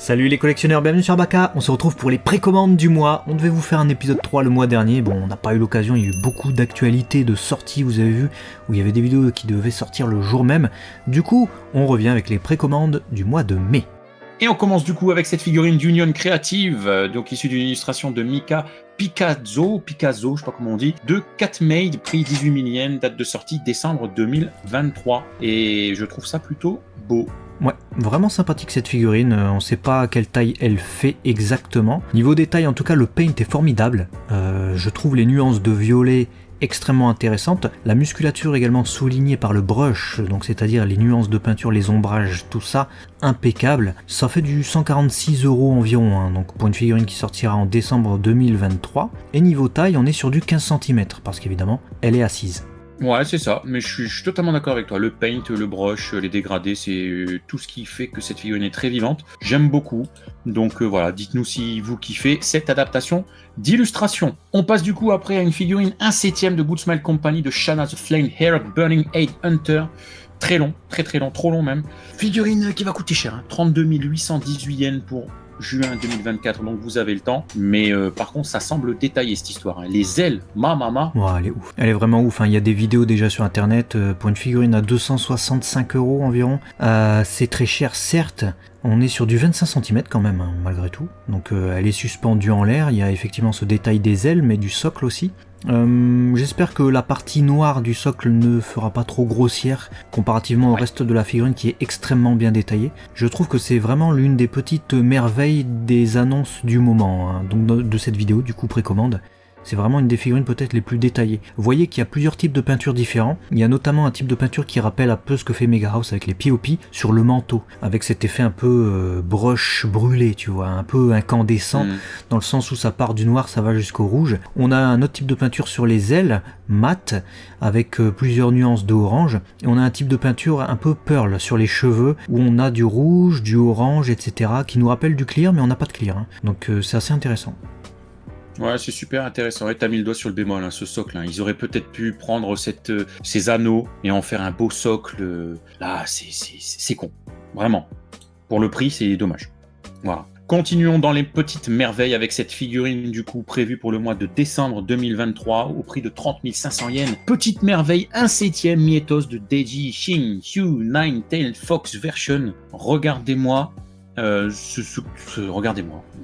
Salut les collectionneurs, bienvenue sur Baka, on se retrouve pour les précommandes du mois. On devait vous faire un épisode 3 le mois dernier, bon on n'a pas eu l'occasion, il y a eu beaucoup d'actualités, de sorties, vous avez vu, où il y avait des vidéos qui devaient sortir le jour même. Du coup, on revient avec les précommandes du mois de mai. Et on commence du coup avec cette figurine d'Union Creative, donc issue d'une illustration de Mika Picasso, je sais pas comment on dit, de Catmade, prix 18 000 yens, date de sortie décembre 2023. Et je trouve ça plutôt beau. Ouais, vraiment sympathique cette figurine, on sait pas quelle taille elle fait exactement. Niveau détail, en tout cas, le paint est formidable. Je trouve les nuances de violet extrêmement intéressantes. La musculature également soulignée par le brush, donc c'est-à-dire les nuances de peinture, les ombrages, tout ça, impeccable. Ça fait du 146 € environ, hein, donc pour une figurine qui sortira en décembre 2023. Et niveau taille, on est sur du 15 cm, parce qu'évidemment, elle est assise. Ouais, c'est ça, mais je suis totalement d'accord avec toi. Le paint, le brush, les dégradés, c'est tout ce qui fait que cette figurine est très vivante. J'aime beaucoup. Donc voilà, dites-nous si vous kiffez cette adaptation d'illustration. On passe du coup après à une figurine 1/7 de Good Smile Company de Shanna the Flame Hair Burning Aid Hunter. Très long, très long, trop long même. Figurine qui va coûter cher, hein. 32 818 yens pour juin 2024, donc vous avez le temps. Mais par contre, ça semble détaillé cette histoire, hein. Les ailes, Ouais, elle est ouf. Elle est vraiment ouf, hein. Il y a des vidéos déjà sur internet. Pour une figurine à 265 € environ. C'est très cher, certes. On est sur du 25 cm quand même, hein, malgré tout. Donc elle est suspendue en l'air. Il y a effectivement ce détail des ailes, mais du socle aussi. J'espère que la partie noire du socle ne fera pas trop grossière comparativement au reste de la figurine qui est extrêmement bien détaillée. Je trouve que c'est vraiment l'une des petites merveilles des annonces du moment, hein, donc de cette vidéo, du coup précommande. C'est vraiment une des figurines peut-être les plus détaillées. Vous voyez qu'il y a plusieurs types de peintures différents. Il y a notamment un type de peinture qui rappelle un peu ce que fait Mega House avec les POP sur le manteau, avec cet effet un peu brush brûlé, tu vois, un peu incandescent, dans le sens où ça part du noir, ça va jusqu'au rouge. On a un autre type de peinture sur les ailes, mat, avec plusieurs nuances de orange. Et on a un type de peinture un peu pearl sur les cheveux, où on a du rouge, du orange, etc., qui nous rappelle du clear, mais on n'a pas de clear, hein. Donc c'est assez intéressant. Ouais, c'est super intéressant. Et t'as mis le doigt sur le bémol, hein, ce socle. Hein. Ils auraient peut-être pu prendre ces anneaux et en faire un beau socle. Là, c'est con. Vraiment. Pour le prix, c'est dommage. Voilà. Continuons dans les petites merveilles avec cette figurine du coup prévue pour le mois de décembre 2023 au prix de 30 500 yens. Petite merveille 1/7 Mietos de Deji Shin Hugh Nine-Tailed Fox version. Regardez-moi.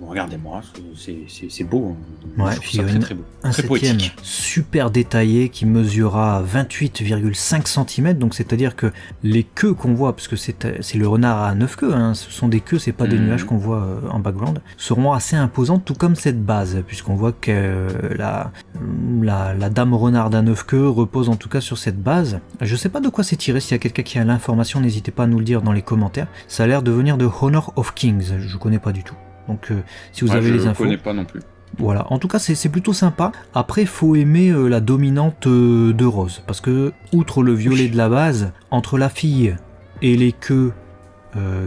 Regardez-moi, c'est beau, hein. Ouais, figurine très beau, très 1/7 poétique, super détaillé qui mesurera 28,5 cm, donc c'est-à-dire que les queues qu'on voit, parce que c'est le renard à 9 queues, hein, ce sont des queues, c'est pas des nuages qu'on voit en background, seront assez imposantes, tout comme cette base, puisqu'on voit que la dame renard à 9 queues repose en tout cas sur cette base. Je sais pas de quoi c'est tiré, s'il y a quelqu'un qui a l'information, n'hésitez pas à nous le dire dans les commentaires. Ça a l'air de venir de Honor of Kings, je connais pas du tout. Donc si vous avez les infos... Je connais pas non plus. Voilà, en tout cas c'est plutôt sympa. Après faut aimer la dominante de rose, parce que outre le violet de la base, entre la fille et les queues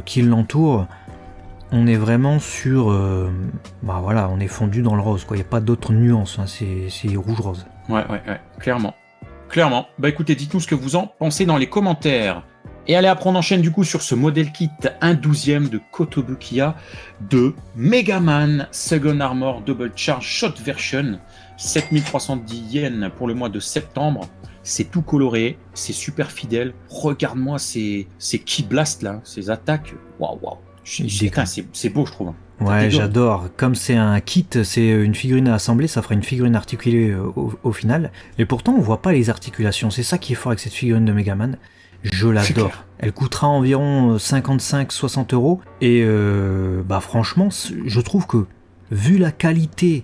qui l'entourent, on est vraiment sur... voilà, on est fondu dans le rose, quoi. Il n'y a pas d'autres nuances, hein. C'est rouge-rose. Ouais, clairement. Bah écoutez, dites-nous ce que vous en pensez dans les commentaires. Et allez, après on enchaîne du coup sur ce modèle kit 1/12 de Kotobukiya de Megaman Second Armor Double Charge Shot Version, 7310 yens pour le mois de septembre. C'est tout coloré, c'est super fidèle. Regarde-moi ces Ki Blast là, ces attaques. Waouh. C'est beau, je trouve. Ouais, j'adore. Comme c'est un kit, c'est une figurine à assembler, ça fera une figurine articulée au final. Et pourtant, on voit pas les articulations. C'est ça qui est fort avec cette figurine de Megaman. Je l'adore. Elle coûtera environ 55-60 €. Et franchement, je trouve que, vu la qualité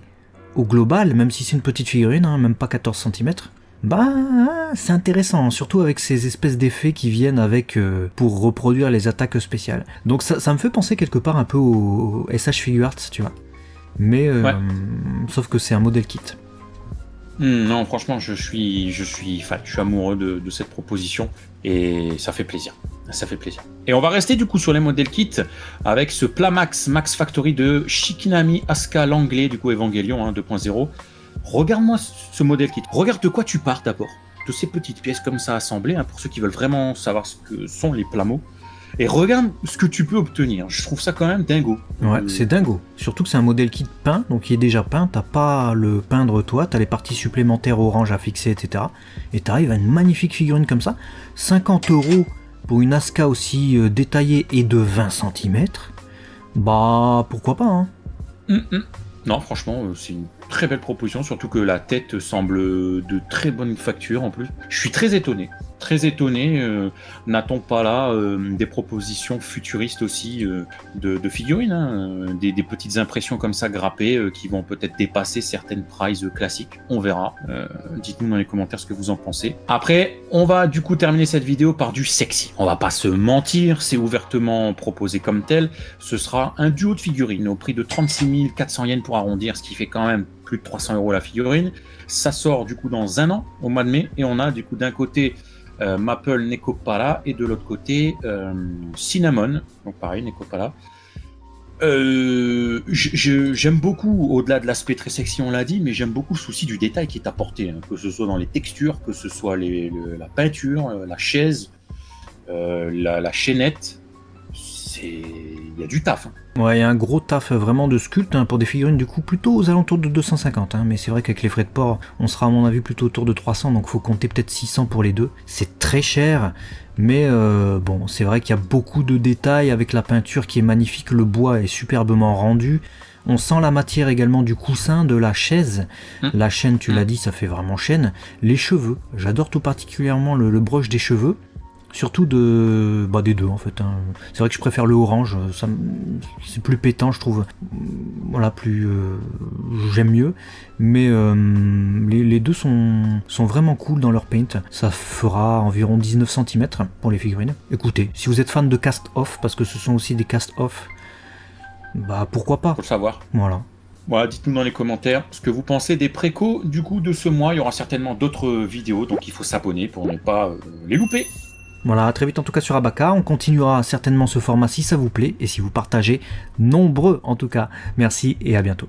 au global, même si c'est une petite figurine, hein, même pas 14 cm, c'est intéressant, surtout avec ces espèces d'effets qui viennent avec pour reproduire les attaques spéciales. Donc ça me fait penser quelque part un peu au SH Figuarts, tu vois. Mais sauf que c'est un modèle kit. Non, franchement, je suis fan, je suis amoureux de cette proposition et ça fait plaisir. Et on va rester du coup sur les modèles kits avec ce Plamax Max Factory de Shikinami Asuka Langley, du coup Evangelion, hein, 2.0. Regarde-moi ce modèle kit. Regarde de quoi tu pars d'abord. De ces petites pièces comme ça assemblées, hein, pour ceux qui veulent vraiment savoir ce que sont les plamos. Et regarde ce que tu peux obtenir. Je trouve ça quand même dingo. Ouais, c'est dingo. Surtout que c'est un modèle kit peint, donc qui est déjà peint. T'as pas à le peindre toi, t'as les parties supplémentaires orange à fixer, etc. Et t'arrives à une magnifique figurine comme ça. 50 € pour une Aska aussi détaillée et de 20 cm. Bah, pourquoi pas, hein. Non, franchement, c'est une très belle proposition, surtout que la tête semble de très bonne facture en plus. Je suis très étonné. Très étonné. N'a-t-on pas là des propositions futuristes aussi de figurines, hein, des petites impressions comme ça grappées qui vont peut-être dépasser certaines prices classiques. On verra. Dites-nous dans les commentaires ce que vous en pensez. Après, on va du coup terminer cette vidéo par du sexy. On va pas se mentir, c'est ouvertement proposé comme tel. Ce sera un duo de figurines au prix de 36 400 yens pour arrondir, ce qui fait quand même plus de 300 € la figurine. Ça sort du coup dans un an, au mois de mai, et on a du coup d'un côté Maple Nekopala et de l'autre côté Cinnamon, donc pareil Nekopala. J'aime beaucoup, au-delà de l'aspect très sexy, on l'a dit, mais j'aime beaucoup le souci du détail qui est apporté, hein, que ce soit dans les textures, que ce soit la peinture, la chaise, la chaînette. Il y a du taf. Hein. Ouais, il y a un gros taf vraiment de sculpte hein, pour des figurines du coup plutôt aux alentours de 250. Hein, mais c'est vrai qu'avec les frais de port, on sera à mon avis plutôt autour de 300, donc faut compter peut-être 600 pour les deux. C'est très cher, mais bon, c'est vrai qu'il y a beaucoup de détails avec la peinture qui est magnifique, le bois est superbement rendu. On sent la matière également du coussin, de la chaise. La chaîne, tu l'as dit, ça fait vraiment chaîne. Les cheveux, j'adore tout particulièrement le broche des cheveux. Surtout des deux en fait. Hein. C'est vrai que je préfère le orange, c'est plus pétant je trouve. Voilà, j'aime mieux. Mais les deux sont vraiment cool dans leur paint. Ça fera environ 19 cm pour les figurines. Écoutez, si vous êtes fan de cast-off, parce que ce sont aussi des cast-off, bah pourquoi pas. Faut le savoir. Voilà. Voilà, dites-nous dans les commentaires ce que vous pensez des précos du coup de ce mois. Il y aura certainement d'autres vidéos, donc il faut s'abonner pour ne pas les louper. Voilà, à très vite en tout cas sur Abaca, on continuera certainement ce format si ça vous plaît et si vous partagez, nombreux en tout cas. Merci et à bientôt.